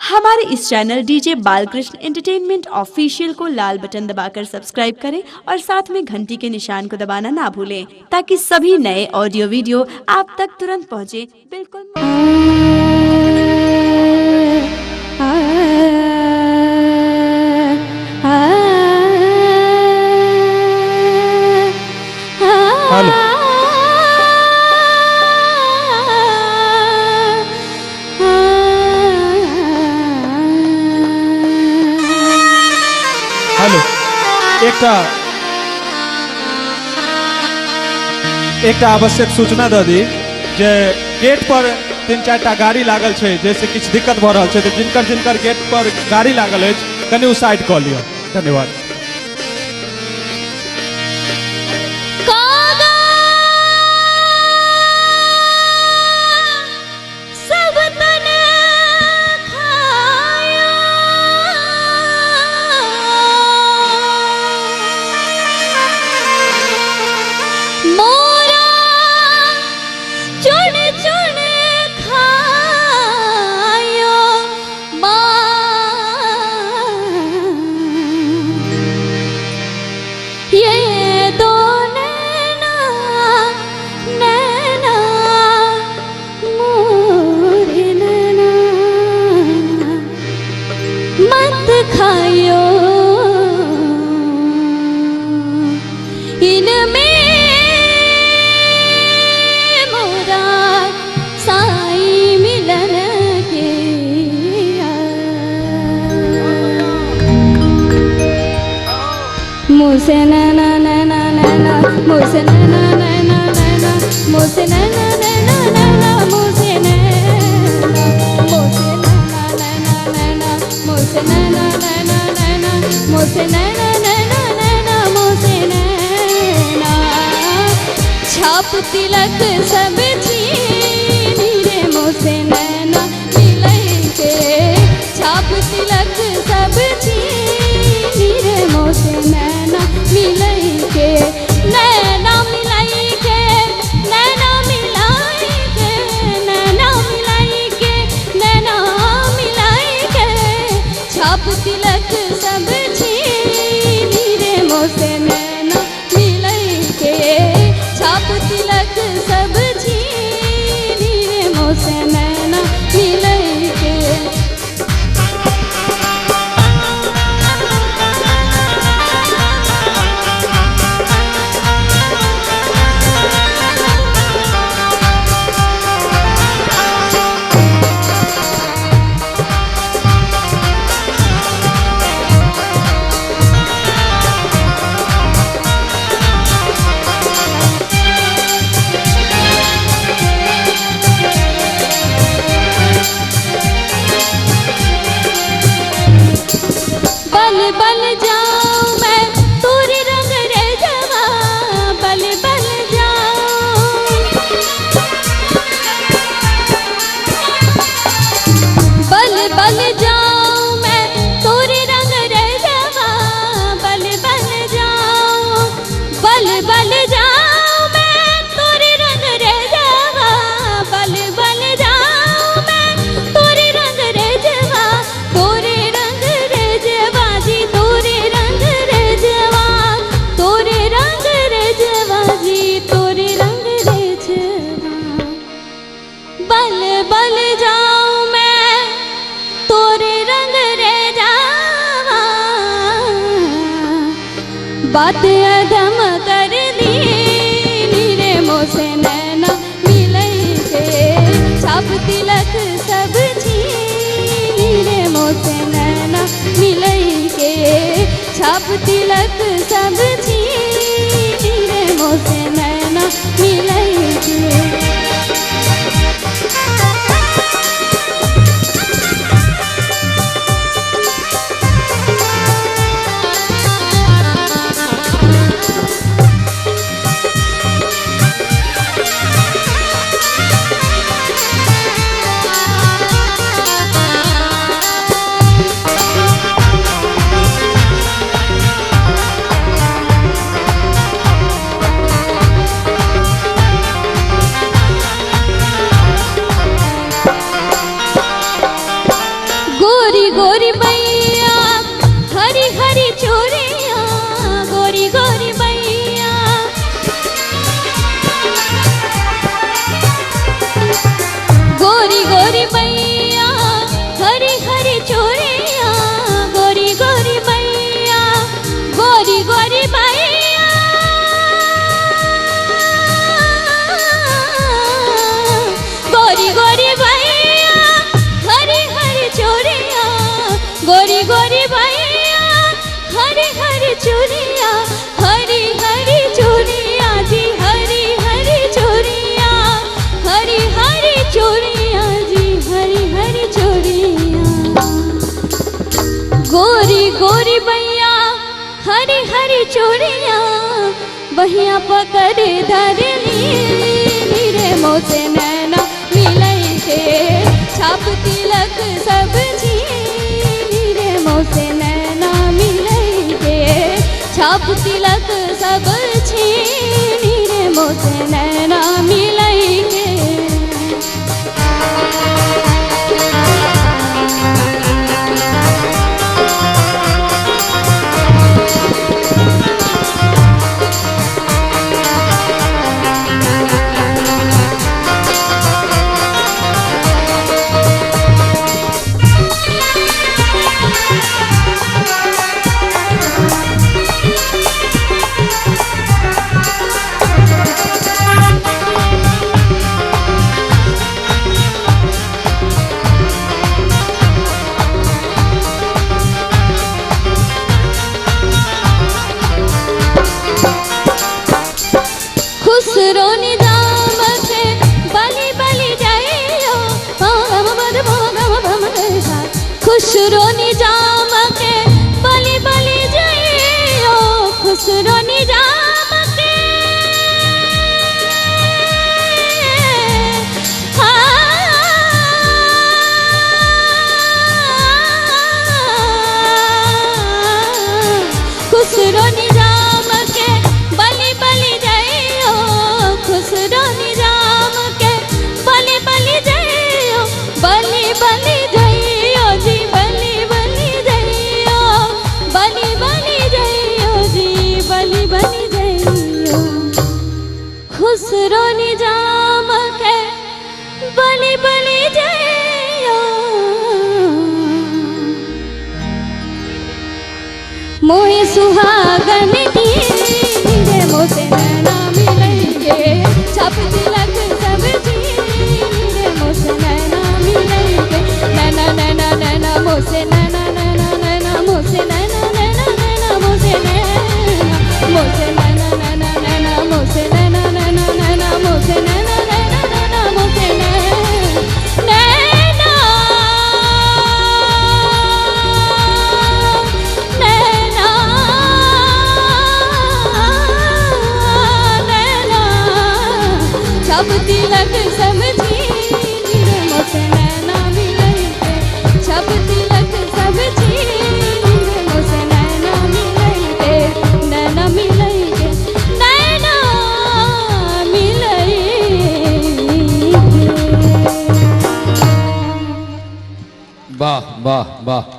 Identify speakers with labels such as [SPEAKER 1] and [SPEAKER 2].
[SPEAKER 1] हमारे इस channel DJ Balkrishna entertainment official को लाल बटन दबाकर सब्सक्राइब करें और साथ में घंटी के निशान को दबाना ना भूलें ताकि सभी नए ऑडियो वीडियो आप तक तुरंत पहुंचे। बिल्कुल
[SPEAKER 2] हेलो एक आवश्यक सूचना दे दी जे गेट पर 3-4 गाड़ी लागल है, जैसे कुछ दिक्कत भ रहा है, तो जिनकर गेट पर गाड़ी लागल है कनी उ साइड कऽ लियो। धन्यवाद।
[SPEAKER 3] मुझसे नैना नैना नैना मुझसे नैना नैना नैना मुझसे नैना नैना नैना मुझसे नैना नैना मुझसे नैना नैना नैना मुझसे नैना नैना नैना मुझसे नैना छाप तिलक सब चीनी रे मुझसे नैना मिलई के छाप तिलक सब चीनी रे मुझसे नैना मिलई के नैना मिलाई के नैना मिलाई के नैना मिलाई के नैना मिलाई के छाप तिलक सब चीनी रे मुझसे नैना मिलई के छाप तिलक सब चीनी रे मुझसे नैना मिलई के बल जाऊं मैं तोरे रंग रे जवा बल जाऊं बल जाऊं मैं तोरे रंग रे जवा बल जाऊं मैं तोरे रंग रे जवा बल जाऊं मैं तोरे रंग रे जवा तोरे रंग रे जवा जी तोरे रंग रे जवा तोरे रंग रे जवा जी तोरे रंग रे जवा बल जाऊं मैं तोरे रंग रे जावा बात अधम कर दी रे मुझसे नैना मिलई के छाप तिलक सब चीनी रे मुझसे नैना मिलई के छाप तिलक सब चीनी रे मुझसे नैना मिलई के गोरी बैया हरी हरी चूड़िया गोरी गोरी बैया गोरी गोरी बैया हरी हरी चूड़िया गोरी गोरी बैया गोरी गोरी बैया गोरी गोरी बैया हरी हरी चूड़िया गोरी गोरी बैया हरी हरी चूड़िया हरी हरी चूड़िया जी हरी हरी चूड़िया हरी हरी चूड़िया जी हरी हरी चूड़िया गोरी गोरी बैया हरी हरी चूड़िया बहिया पकड़ धर ली रे मोसे नैना मिलई के छाप तिलक सब छीन रे मोसे नैना मिलई के छाप तिलक सब छीन रे मोसे नैना मिलई के खुसरो निजाम के बलि बलि जाइयो खुसरो निजाम के बलि बलि जाइयो खुसरो निजाम के खुसरो निजाम के बलि बलि जाइयो खुसरो निजाम के बलि बलि जाइयो बलि बलि जाइयो जी बलि बलि जाइयो बलि बलि जाइयो जी बलि बलि जाइयो खुसरो निजाम के बलि बलि जाइयो मोहे सुहागन की रे मोसे नैना मिलेंगे छाप तिलक सब छीन रे मोसे नैना मिलेंगे नैना नैना नैना मोसे नैना नैना नैना मोसे नैना नैना नैना मोसे नैना मोसे नैना नैना नैना मोसे नैना नैना नैना मोसे नैना नैना नैना मोसे नैना छाप तिलक सब छीन रे मोसे नैना मिलई के छाप तिलक सब छीन रे मोसे नैना मिलई के नैना मिलई के नैना मिलई के
[SPEAKER 2] वाह वाह वाह